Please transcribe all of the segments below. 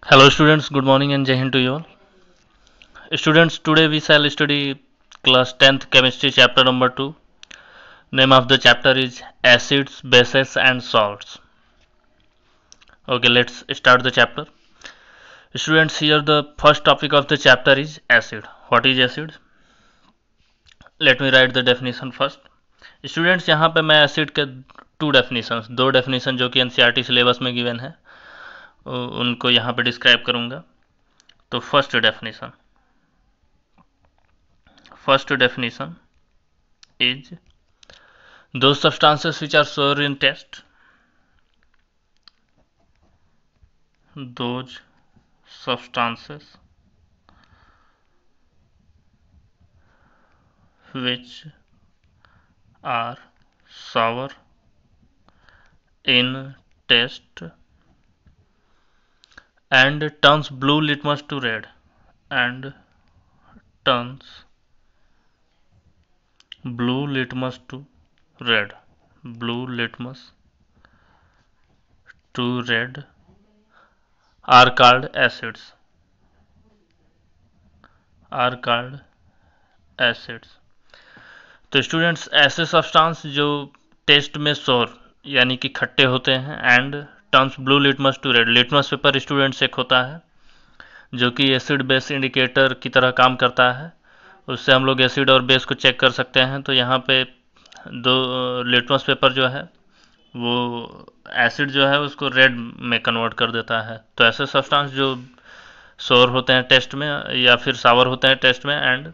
Hello students, good morning and Jai Hind to you all. Students, today we shall study class 10th chemistry chapter number 2. Name of the chapter is acids, bases and salts. Okay, let's start the chapter. Students, here the first topic of the chapter is acid. What is acid? Let me write the definition first. Students, यहाँ पे मैं acid के दो definition जो कि NCERT syllabus में given है उनको यहाँ पे डिस्क्राइब करूँगा. तो first definition is those substances which are sour in taste. Those substances which are sour in taste and turns blue litmus to red and turns blue litmus to red are called acids. तो students ऐसे substance जो taste में sour यानी कि खट्टे होते हैं and turns blue litmus to red. Litmus paper students एक होता है जो कि एसिड बेस इंडिकेटर की तरह काम करता है. उससे हम लोग एसिड और बेस को चेक कर सकते हैं. तो यहाँ पे दो लिटमस पेपर जो है वो एसिड जो है उसको रेड में कन्वर्ट कर देता है. तो ऐसे सब्सटेंस जो सोर होते हैं टेस्ट में या फिर सावर होते हैं टेस्ट में एंड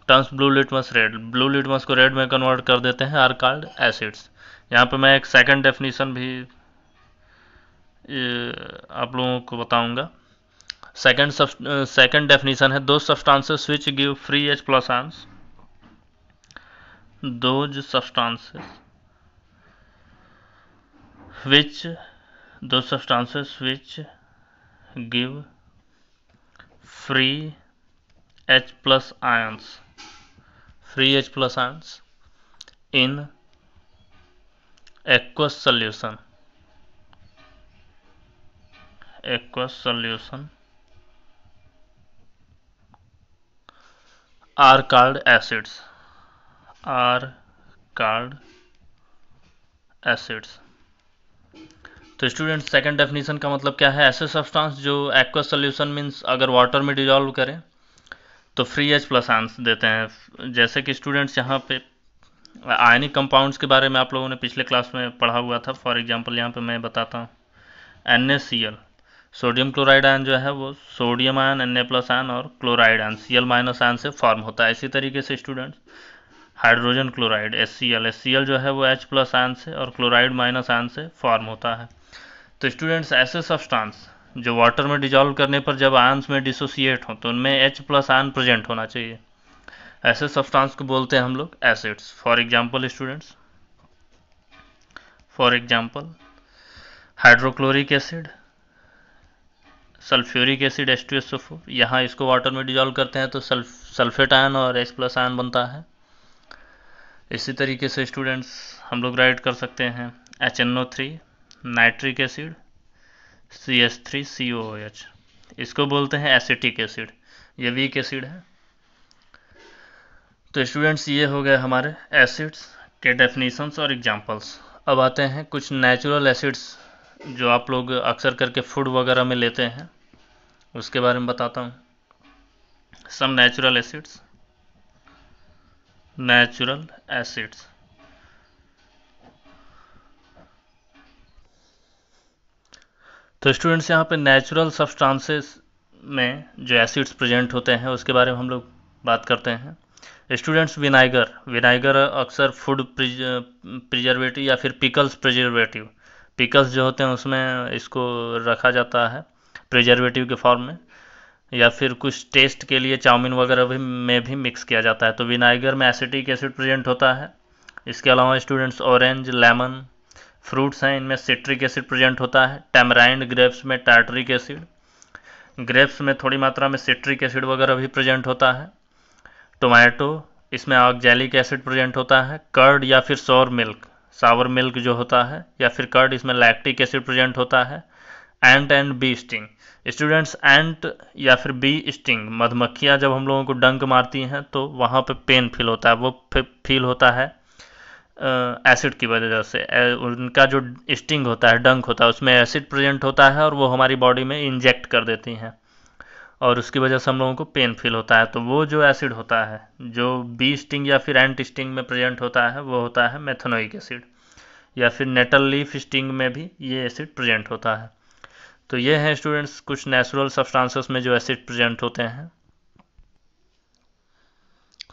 टर्न्स ब्लू लिटमस को रेड में कन्वर्ट कर देते हैं आर कॉल्ड एसिड्स. यहाँ पे मैं एक सेकंड डेफिनेशन भी आप लोगों को बताऊंगा. सेकंड डेफिनेशन है दो substances which give free H plus ions. those substances which give free H plus ions in aqueous solution are called acids. तो स्टूडेंट सेकंड डेफिनेशन का मतलब क्या है? ऐसे सब्सटेंस जो एक्वस सोल्यूशन मींस अगर वाटर में डिजॉल्व करें तो फ्री H प्लस आयंस देते हैं. जैसे कि स्टूडेंट्स यहाँ पे आयनिक कंपाउंड्स के बारे में आप लोगों ने पिछले क्लास में पढ़ा हुआ था. फॉर एग्जांपल यहाँ पे मैं बताता हूँ NaCl सोडियम क्लोराइड आयन जो है वो sodium ion Na plus ion और chloride ion Cl minus ion से फॉर्म होता है. इसी तरीके से स्टूडेंट्स हाइड्रोजन क्लोराइड HCl जो है वो H प्लस आयन से और क्लोराइड माइनस आयन से फॉर्म होता है. तो स्टूडेंट्स ऐसे सब्सटेंस जो वाटर में डिजॉल्व करने पर जब आयंस में डिसोसिएट हो तो उनमें H प्लस आयन प्रेजेंट होना चाहिए. ऐसे सब्सटेंस को बोलते हैं हम लोग acids. For example students hydrochloric acid, sulphuric acid H2SO4. यहाँ इसको वाटर में डिजॉल्व करते हैं तो सल्फेट आयन और H प्लस आयन बनता है. इसी तरीके से स्टूडेंट्स हम लोग राइट कर सकते हैं HNO3 नाइट्रिक एसिड CH3COOH. इसको बोलते हैं एसिटिक एसिड. ये वीक एसिड है. तो स्टूडेंट्स ये हो गए हमारे एसिड्स के डेफिनेशंस और एग्जांपल्स. अब आते हैं कुछ नेचुरल एसिड्स जो आप लोग अक्सर करके फूड वगैरह में लेते हैं उसके बारे में बताता हूँ. सम नेचुरल एसिड्स तो स्टूडेंट्स यहाँ पे नेचुरल सब्सटेंसेस में जो एसिड्स प्रेजेंट होते हैं उसके बारे में हम लोग बात करते हैं. स्टूडेंट्स विनाइगर अक्सर फूड प्रिजर्वेटिव या फिर पिकल्स जो होते हैं उसमें इसको रखा जाता है प्रिजर्वेटिव के फॉर्म में, या फिर कुछ टेस्ट के लिए चाउमीन वगैरह में भी मिक्स किया जाता है. तो विनाइगर में एसिटिक एसिड प्रेजेंट होता है. इसके अलावा स्टूडेंट्स ऑरेंज, लेमन फ्रूट्स हैं इनमें सिट्रिक एसिड प्रेजेंट होता है. टैमराइंड ग्रेप्स में टार्टरिक एसिड, ग्रेप्स में थोड़ी मात्रा में सिट्रिक एसिड वगैरह भी प्रेजेंट होता है. टोमेटो इसमें ऑक्जेलिक एसिड प्रेजेंट होता है. कर्ड या फिर सावर मिल्क जो होता है या फिर कर्ड इसमें लैक्टिक एसिड प्रेजेंट होता है. Ant and bee sting. Students, ant या फिर बी स्टिंग, मधुमक्खियाँ जब हम लोगों को डंक मारती हैं तो वहाँ पे पेन फील होता है। वो फील होता है एसिड की वजह से। उनका जो स्टिंग होता है, डंक होता है, उसमें एसिड प्रेजेंट होता है और वो हमारी बॉडी में इंजेक्ट कर देती हैं और उसकी वजह से हम लोगों को पेन फील होता है। तो वो जो एसिड होता है जो बी स्टिंग या फिर एंट स्टिंग में प्रेजेंट होता है वो होता है मेथनोइक एसिड, या फिर नेटल लीफ स्टिंग में भी ये एसिड प्रेजेंट होता है। तो ये हैं स्टूडेंट्स कुछ नेचुरल सब्सटेंसेस में जो एसिड प्रेजेंट होते हैं।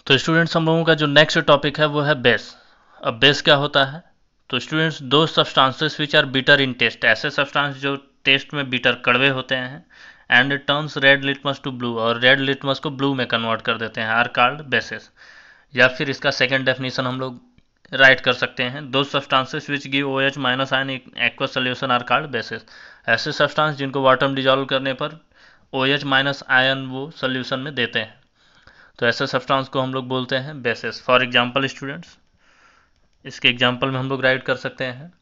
तो स्टूडेंट्स, हम लोगों का जो नेक्स्ट टॉपिक है वो है बेस। अब बेस क्या होता है? तो students, those substances which are bitter in taste, ऐसे सब्सटेंस जो टेस्ट में बिटर कड़वे होते हैं, and it turns red litmus to blue, और रेड लिटमस को ब्लू में कन्वर्ट कर देते हैं, आर कॉल्ड बेसेस। या फिर इसका सेकेंड डेफिनेशन हम लोग राइट कर सकते हैं, those substances which give OH minus ion aqueous solution are called bases. ऐसे सब्सटेंस जिनको वाटर में डिजोल्व करने पर OH माइनस आयन वो सोल्यूशन में देते हैं, तो ऐसे सब्सटेंस को हम लोग बोलते हैं बेसेस। फॉर एग्जांपल स्टूडेंट्स, इसके एग्जांपल में हम लोग राइट कर सकते हैं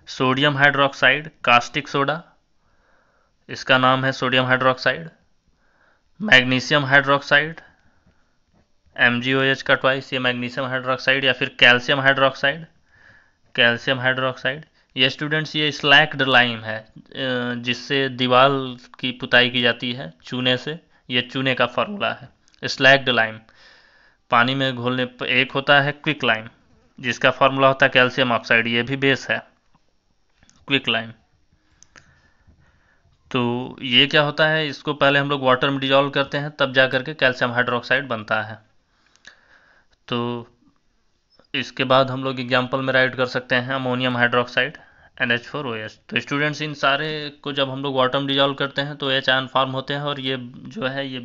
सोडियम हाइड्रोक्साइड, कास्टिक सोडा, इसका नाम है sodium hydroxide. Magnesium hydroxide, MgOH का ट्वाइस, ये मैग्नीशियम हाइड्रोक्साइड। या फिर कैल्शियम हाइड्रोक्साइड, कैल्शियम हाइड्रोक्साइड। ये स्टूडेंट्स ये स्लैक्ड लाइम है, जिससे दीवार की पुताई की जाती है चूने से, ये चूने का फार्मूला है स्लैक्ड लाइम। पानी में घोलने पर एक होता है क्विक लाइम, जिसका फार्मूला होता है कैल्शियम ऑक्साइड, ये भी बेस है क्विक लाइम। तो ये क्या होता है, इसको पहले हम लोग वाटर में डिजोल्व करते हैं तब जा करके कैल्शियम हाइड्रोक्साइड बनता है। तो इसके बाद हम लोग एग्जाम्पल में राइट कर सकते हैं अमोनियम हाइड्रोक्साइड, NH4OH। तो स्टूडेंट्स, इन सारे को जब हम लोग वाटर में डिजोल्व करते हैं तो H आयन फॉर्म होते हैं और ये जो है ये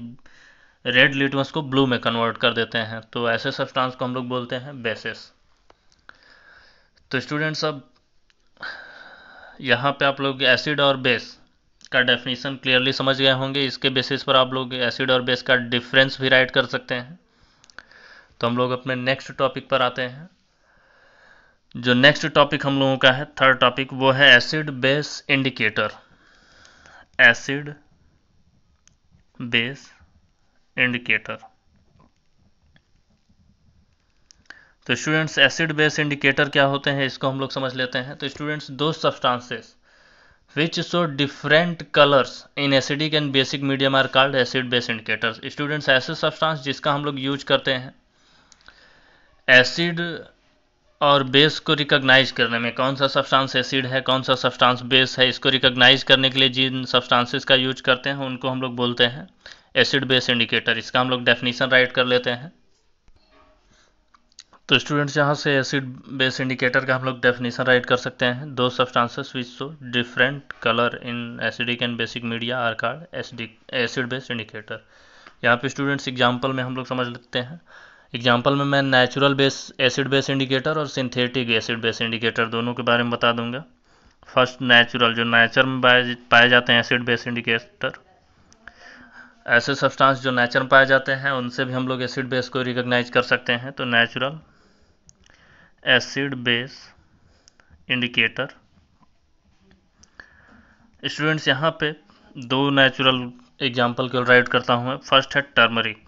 रेड लिटमस को ब्लू में कन्वर्ट कर देते हैं। तो ऐसे सब्सटेंस को हम लोग बोलते हैं बेसिस। तो स्टूडेंट्स, अब यहाँ पे आप लोग एसिड और बेस का डेफिनेशन क्लियरली समझ गए होंगे। इसके बेसिस पर आप लोग एसिड और बेस का डिफरेंस भी राइट कर सकते हैं। तो हम लोग अपने नेक्स्ट टॉपिक पर आते हैं। जो नेक्स्ट टॉपिक हम लोगों का है, थर्ड टॉपिक, वो है acid base indicator. Acid base indicator. तो स्टूडेंट्स, एसिड बेस इंडिकेटर क्या होते हैं इसको हम लोग समझ लेते हैं। तो students, those substances which show different colors in acidic and basic medium are called acid base indicators। Students, ऐसे सब्सटेंस जिसका हम लोग यूज करते हैं एसिड और बेस को रिकॉग्नाइज करने में, कौन सा सब्सटेंस एसिड है कौन सा सब्सटेंस बेस है, इसको रिकॉग्नाइज करने के लिए जिन सब्सटेंसेस का यूज करते हैं उनको हम लोग बोलते हैं एसिड बेस इंडिकेटर। इसका हम लोग डेफिनेशन राइट कर लेते हैं। तो स्टूडेंट्स, यहाँ से एसिड बेस इंडिकेटर का हम लोग डेफिनेशन राइट कर सकते हैं, those substances which show different colour in acidic and basic media are called acid base indicator. यहाँ पे स्टूडेंट्स एग्जांपल में हम लोग समझ लेते हैं। एग्जांपल में मैं natural base acid base indicator और सिंथेटिक एसिड बेस इंडिकेटर दोनों के बारे में बता दूंगा। फर्स्ट, नेचुरल, जो नेचर में पाए जाते हैं एसिड बेस इंडिकेटर। ऐसे सब्सटेंस जो नेचर में पाए जाते हैं उनसे भी हम लोग एसिड बेस को रिकॉग्नाइज कर सकते हैं। तो natural acid base indicator. Students, यहाँ पे दो नेचुरल एग्जांपल को राइट करता हूँ मैं। फर्स्ट है turmeric.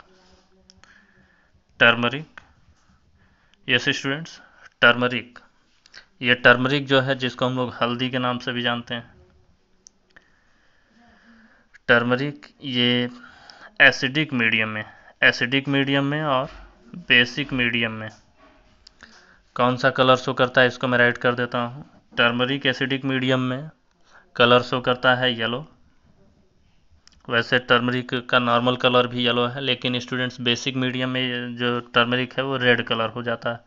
Turmeric, yes students, turmeric. ये टर्मरिक जो है जिसको हम लोग हल्दी के नाम से भी जानते हैं, टर्मरिक ये एसिडिक मीडियम में और बेसिक मीडियम में कौन सा कलर शो करता है इसको मैं राइट कर देता हूँ। टर्मरिक एसिडिक मीडियम में कलर शो करता है येलो। वैसे टर्मरिक का नॉर्मल कलर भी येलो है, लेकिन स्टूडेंट्स बेसिक मीडियम में जो टर्मरिक है वो रेड कलर हो जाता है।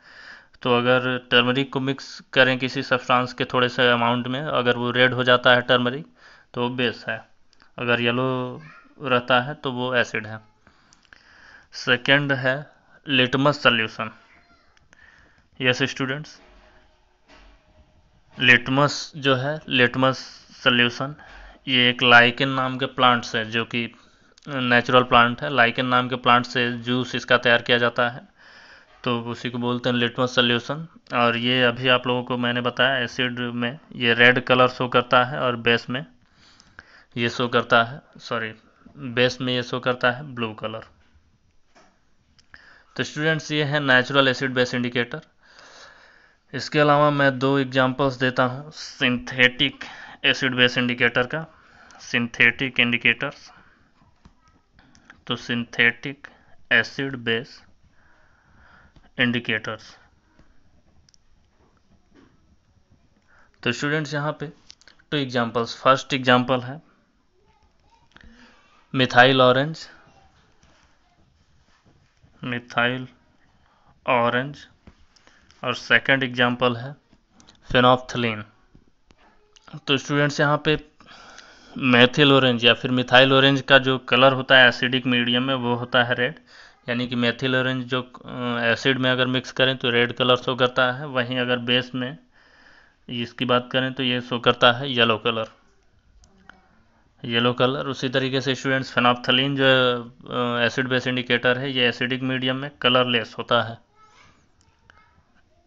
तो अगर टर्मरिक को मिक्स करें किसी सब्सटेंस के थोड़े से अमाउंट में, अगर वो रेड हो जाता है टर्मरिक तो वो बेस है, अगर येलो रहता है तो वो एसिड है। सेकेंड है litmus solution. Yes students, litmus जो है, लिटमस सॉल्यूशन, ये एक लाइकेन नाम के प्लांट से, जो कि नेचुरल प्लांट है, लाइकेन नाम के प्लांट से जूस इसका तैयार किया जाता है, तो उसी को बोलते हैं लिटमस सॉल्यूशन। और ये अभी आप लोगों को मैंने बताया एसिड में ये रेड कलर शो करता है और बेस में ये शो करता है, सॉरी बेस में ये शो करता है ब्लू कलर। तो स्टूडेंट्स ये है नेचुरल एसिड बेस इंडिकेटर। इसके अलावा मैं 2 एग्जांपल्स देता हूँ सिंथेटिक एसिड बेस इंडिकेटर का। सिंथेटिक इंडिकेटर्स, तो सिंथेटिक एसिड बेस इंडिकेटर्स। तो स्टूडेंट्स यहाँ पे 2 एग्जांपल्स। फर्स्ट एग्जांपल है मिथाइल ऑरेंज, मिथाइल ऑरेंज, और सेकंड एग्जांपल है फेनोफ्थलीन। तो स्टूडेंट्स यहाँ पे मेथिल ऑरेंज या फिर मिथाइल ऑरेंज का जो कलर होता है एसिडिक मीडियम में वो होता है रेड, यानी कि मेथिल ऑरेंज जो एसिड में अगर मिक्स करें तो रेड कलर शो करता है, वहीं अगर बेस में इसकी बात करें तो ये शो करता है येलो कलर, येलो कलर। उसी तरीके से स्टूडेंट्स फेनोफ्थलीन जो एसिड बेस इंडिकेटर है ये एसिडिक मीडियम में कलरलेस होता है,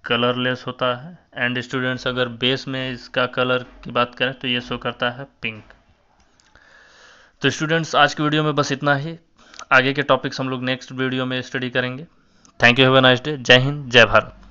कलरलेस होता है। एंड स्टूडेंट्स अगर बेस में इसका कलर की बात करें तो ये शो करता है पिंक। तो स्टूडेंट्स आज की वीडियो में बस इतना ही। आगे के टॉपिक्स हम लोग नेक्स्ट वीडियो में स्टडी करेंगे। Thank you, have a nice day. जय हिंद, जय भारत।